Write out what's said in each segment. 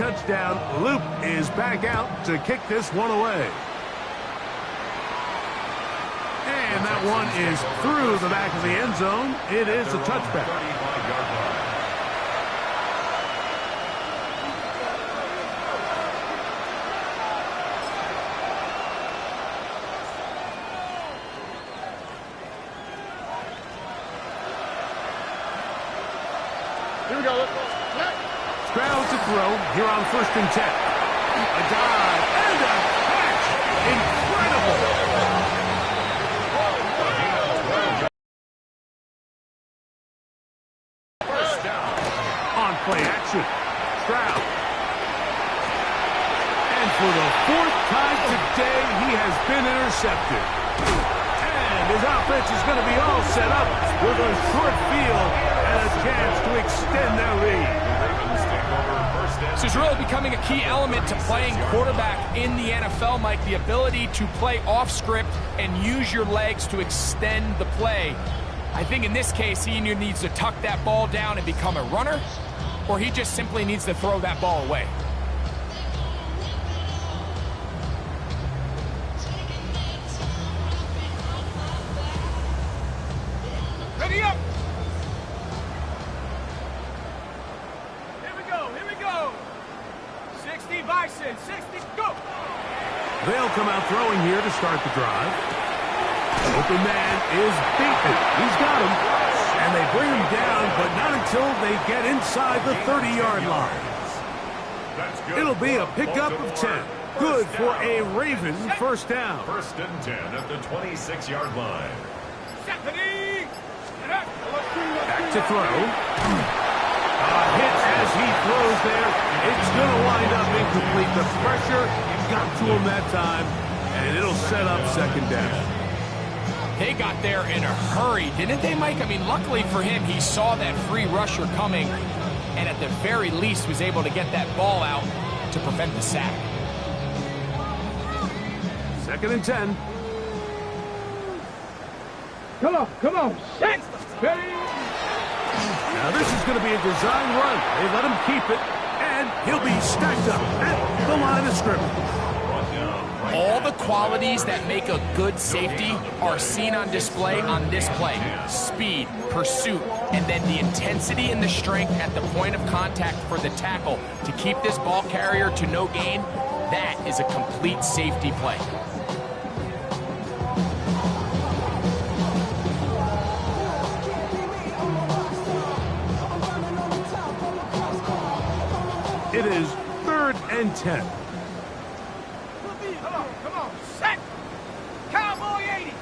touchdown. Loop is back out to kick this one away. And that one is through the back of the end zone. It is a touchback. Here we go. Stroud to throw here on 1st and 10. A dive and a catch. Incredible. First down. On play action. Stroud. And for the 4th time today, he has been intercepted. And his offense is going to be all set up with a short field and a chance to extend their lead. This is really becoming a key element to playing quarterback in the NFL, Mike. The ability to play off script and use your legs to extend the play. I think in this case, he either needs to tuck that ball down and become a runner, or he just simply needs to throw that ball away. Ready up. Here we go. 60 Bison, 60, go. They'll come out throwing here to start the drive. Open man is beaten. He's got him. And they bring him down, but not until they get inside the 30-yard line. It'll be a pickup of 10. Good for a Raven first down. 1st and 10 at the 26-yard line. Back to throw. A hit as he throws there. It's going to wind up incomplete. The pressure got to him that time, and it'll set up 2nd down. They got there in a hurry, didn't they, Mike? I mean, luckily for him, he saw that free rusher coming, and at the very least was able to get that ball out to prevent the sack. 2nd and 10. Come on. Set. Ready. Now this is going to be a design run. They let him keep it, and he'll be stacked up at the line of scrimmage. All the qualities that make a good safety are seen on display on this play. Speed, pursuit, and then the intensity and the strength at the point of contact for the tackle to keep this ball carrier to no gain. That is a complete safety play. It is 3rd and 10. Come on. Set. Cowboy 80.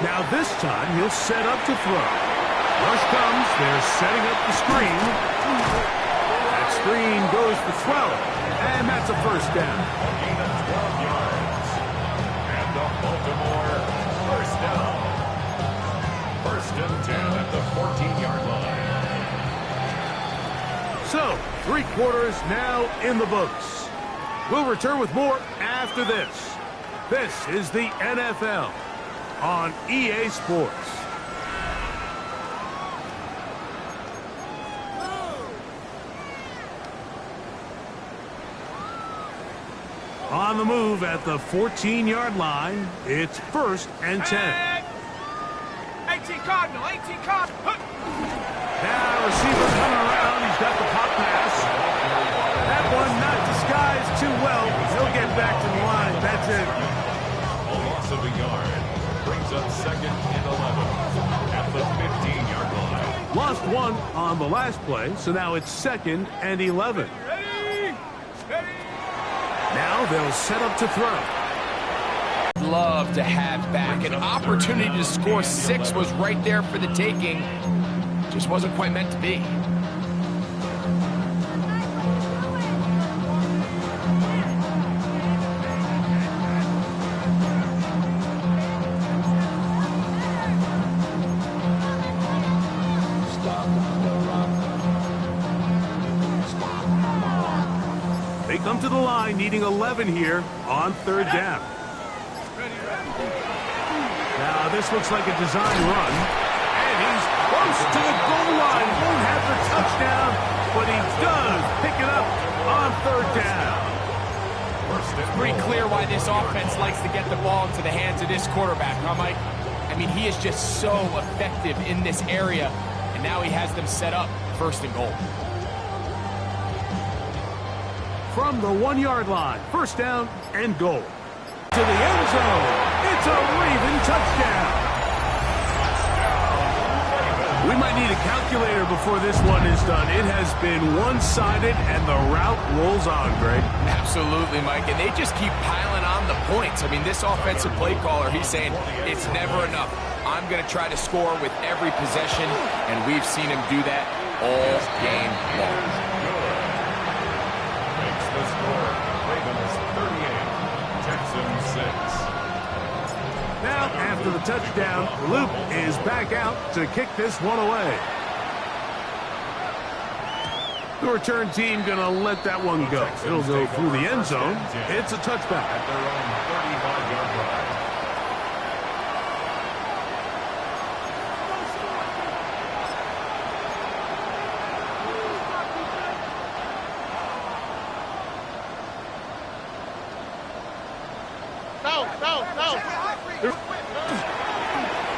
Now this time he'll set up to throw. Rush comes. They're setting up the screen. That screen goes for 12. And that's a 1st down. 12 yards. And the Baltimore 1st down. 1st and 10 at the 14-yard line. So, 3 quarters now in the books. We'll return with more after this. This is the NFL on EA Sports. On the move at the 14-yard line, it's 1st and 10. 18 Cardinal. Now receiver coming around. He's got the pop pass. That one not disguised too well. He'll get back to the line. That's it. A loss of a yard brings up 2nd and 11 at the 15-yard line. Lost 1 on the last play, so now it's 2nd and 11. Ready. Now they'll set up to throw. Love to have back. An opportunity to score 6 was right there for the taking. Just wasn't quite meant to be. They come to the line needing 11 here on 3rd down. Now this looks like a design run. And he's close to the goal line. Won't have touchdown, but he does pick it up on third down. It's pretty clear why this offense likes to get the ball into the hands of this quarterback, huh, Mike? I mean, he is just so effective in this area, and now he has them set up 1st and goal. From the 1-yard line, 1st down and goal. To the end zone. It's a Raven touchdown. We might need a calculator before this one is done. It has been one-sided, and the route rolls on, Greg. Absolutely, Mike, and they just keep piling on the points. I mean, this offensive play caller, he's saying it's never enough. I'm going to try to score with every possession, and we've seen him do that all game long. Makes the score. Ravens 38, Texans 6. Now, after the touchdown, Luke is back out to kick this one away. The return team going to let that one go. It'll go through the end zone. It's a touchback. At their own 35-yard line.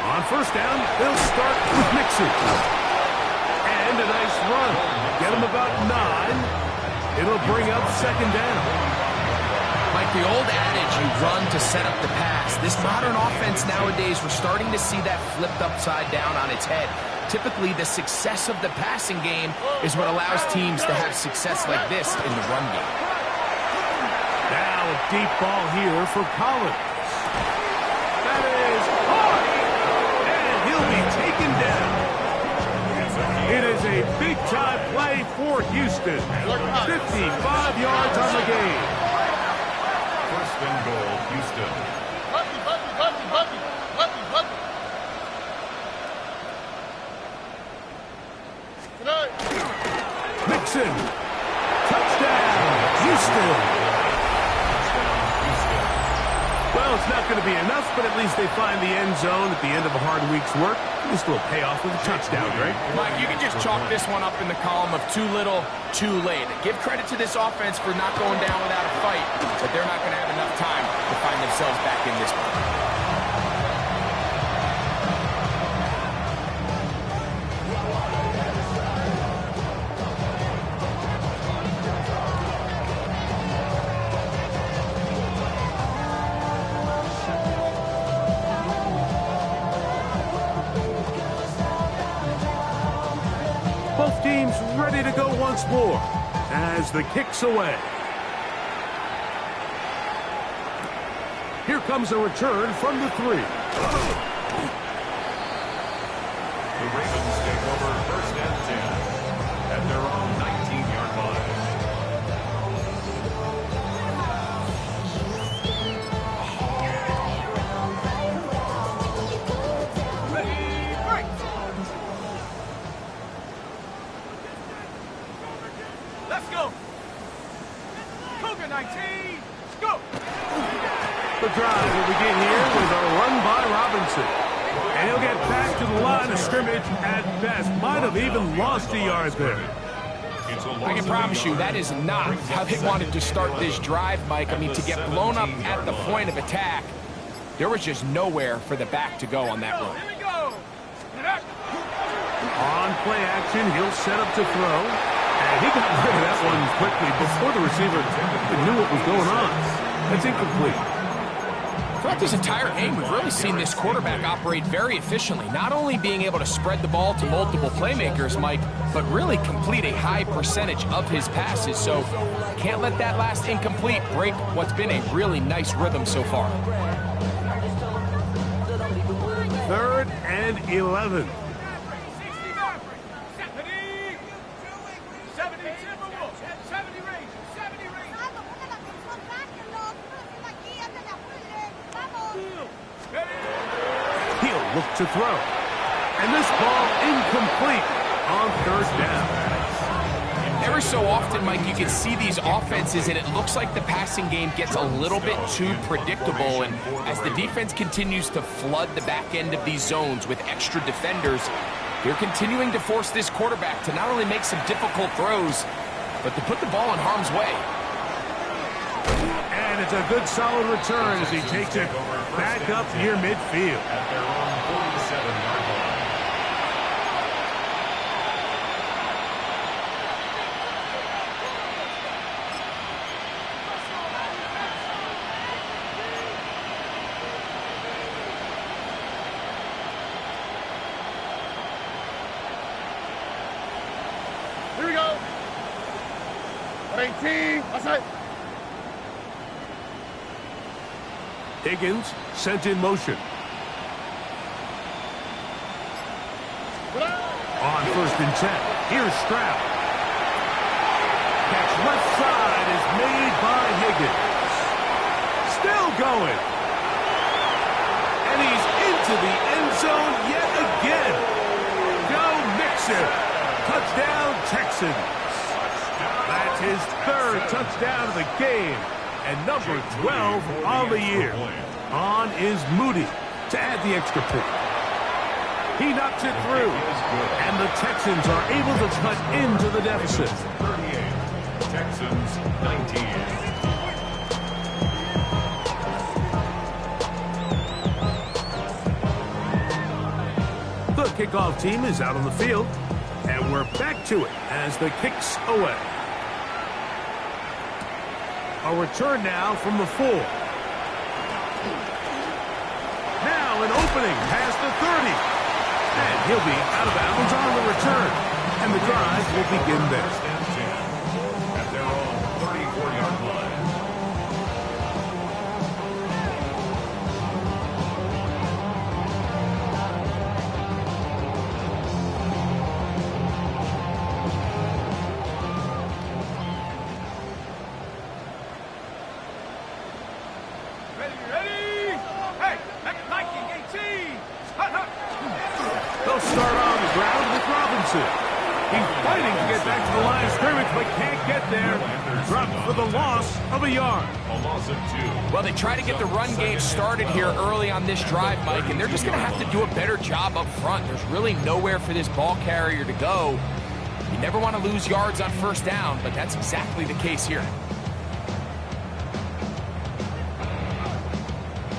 On 1st down, they'll start with Mixon. And a nice run. Get him about 9. It'll bring up 2nd down. Like the old adage, you run to set up the pass. This modern offense nowadays, we're starting to see that flipped upside down on its head. Typically, the success of the passing game is what allows teams to have success like this in the run game. Now a deep ball here for Collins. That is hard. And he'll be taken down. It is a big-time play for Houston. 55 yards on the game. 1st and goal, Houston. Mixon. Touchdown, Houston. Well, it's not going to be enough, but at least they find the end zone at the end of a hard week's work. This will pay off with a touchdown, right? Mike, you can just chalk this one up in the column of too little, too late. Give credit to this offense for not going down without a fight, but they're not going to have enough time to find themselves back in this one. Both teams ready to go once more as the kick's away. Here comes a return from the 3. The Ravens take over 1st and 10 at their own 19-yard line. Let's go. Cougar 19. Go. The drive will begin here with a run by Robinson. And he'll get back to the line of scrimmage at best. Might have even lost a yard there. I can promise you that is not how they wanted to start this drive, Mike. I mean, to get blown up at the point of attack, there was just nowhere for the back to go on that run. Here we go. On play action, he'll set up to throw. And he got rid of that one quickly before the receiver knew what was going on. That's incomplete. Throughout this entire game, we've really seen this quarterback operate very efficiently, not only being able to spread the ball to multiple playmakers, Mike, but really complete a high percentage of his passes. So can't let that last incomplete break what's been a really nice rhythm so far. 3rd and 11. 70 range. He'll look to throw. And this ball incomplete on 3rd down. Every so often, Mike, you can see these offenses, and it looks like the passing game gets a little bit too predictable. And as the defense continues to flood the back end of these zones with extra defenders, They're continuing to force this quarterback to not only make some difficult throws, but to put the ball in harm's way. And it's a good solid return as he takes it back up near midfield. At their own 47-yard line. Here we go. 18. Outside. Higgins sent in motion. On 1st and 10. Here's Stroud. Catch left side is made by Higgins. Still going. And he's into the end zone yet again. Go Mixon. Touchdown, Texans. That's his 3rd touchdown of the game. And number 12 on the year. On is Moody to add the extra point. He knocks it through. And the Texans are able to cut into the deficit. 38. Texans 19. The kickoff team is out on the field. And we're back to it as the kick's away. A return now from the 4. Now an opening past the 30. And he'll be out of bounds on the return. And the drive will begin there. First and 10. At their own 34-yard line. Ready? Hey, Viking 18. Hut, hut. They'll start on the ground with Robinson. He's fighting to get back to the line of scrimmage, but can't get there. Dropped for the loss of a yard. A loss of 2. Well, they try to get the run game started here early on this drive, Mike, and they're just going to have to do a better job up front. There's really nowhere for this ball carrier to go. You never want to lose yards on 1st down, but that's exactly the case here.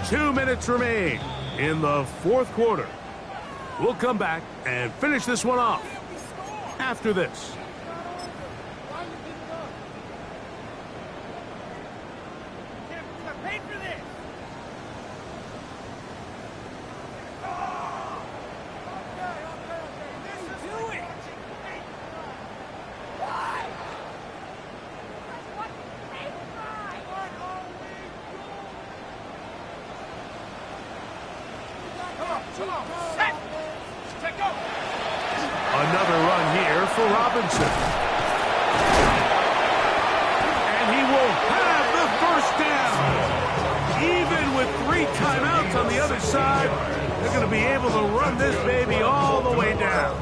2 minutes remain in the 4th quarter. We'll come back and finish this one off after this. Paid for this. This is doing. Why? Come on, set. Take go. Another run here for Robinson. And he will have the 1st down. Even with 3 timeouts on the other side, they're going to be able to run this baby all the way down.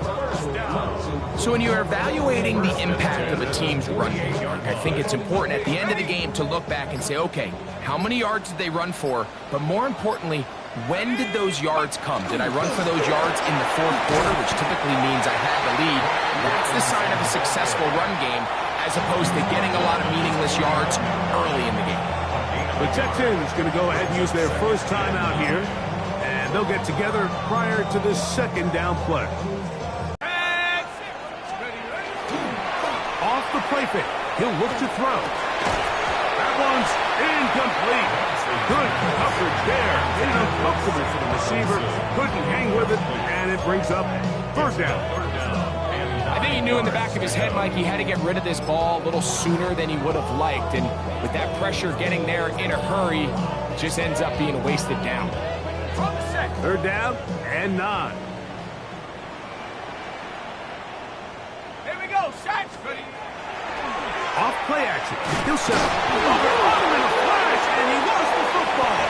So when you're evaluating the impact of a team's run game, I think it's important at the end of the game to look back and say, okay, how many yards did they run for? But more importantly, when did those yards come? Did I run for those yards in the 4th quarter, which typically means I had the lead? That's the sign of a successful run game, as opposed to getting a lot of meaningless yards early in the game. The Texans going to go ahead and use their 1st timeout here, and they'll get together prior to this 2nd down play. Off the play fake, he'll look to throw. That one's incomplete. Good coverage there. Made it uncomfortable for the receiver. Couldn't hang with it, and it brings up 3rd down. I think he knew in the back of his head, Mike, he had to get rid of this ball a little sooner than he would have liked. And with that pressure getting there in a hurry, it just ends up being a wasted down. 3rd down and 9. Here we go, set. Off play action. He'll set up. Over in a flash, and he lost the football.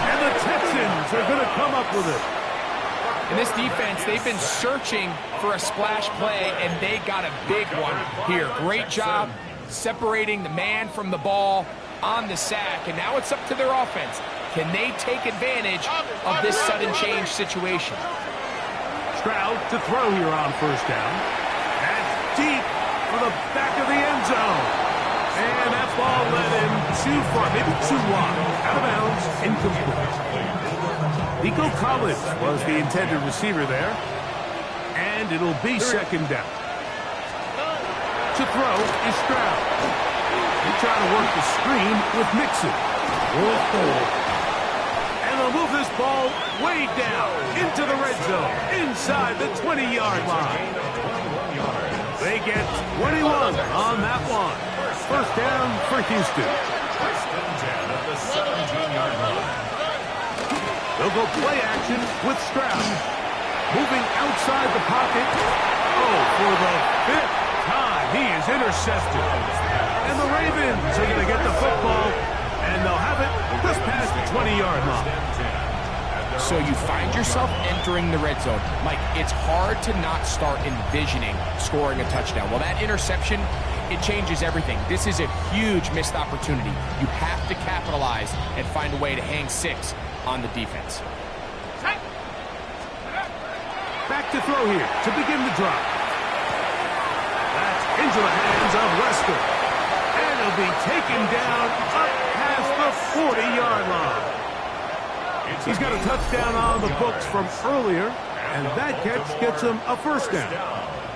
And the Texans are going to come up with it. In this defense, they've been searching for a splash play, and they got a big one here. Great job separating the man from the ball on the sack, and now it's up to their offense. Can they take advantage of this sudden change situation? Stroud to throw here on first down. That's deep for the back of the end zone. And that ball led him too far, maybe too wide. Out of bounds, incomplete. Nico Collins was the intended receiver there. And it'll be second down. To throw is Stroud. He's trying to work the screen with Mixon. And they'll move this ball way down into the red zone, inside the 20-yard line. They get 21 on that one. First down for Houston. First and 10 at the 17-yard line. They'll go play action with Stroud. Moving outside the pocket. Oh, for the fifth time, he is intercepted. And the Ravens are going to get the football, and they'll have it just past the 20-yard line. So you find yourself entering the red zone. Mike, it's hard to not start envisioning scoring a touchdown. Well, that interception, it changes everything. This is a huge missed opportunity. You have to capitalize and find a way to hang 6 on the defense. Back to throw here to begin the drive. That's into the hands of Lester. And he'll be taken down up past the 40-yard line. He's got a touchdown on the books from earlier, and that catch gets him a first down.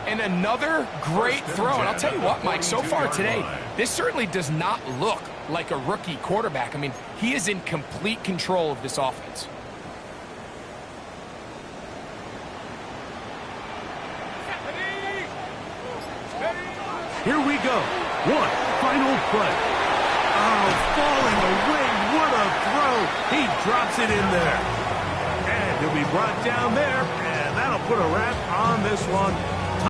And another great throw. And I'll tell you what, Mike, so far today, this certainly does not look like a rookie quarterback. I mean, he is in complete control of this offense. Here we go. One final play. Oh, falling away. What a throw. He drops it in there. And he'll be brought down there, and that'll put a wrap on this one.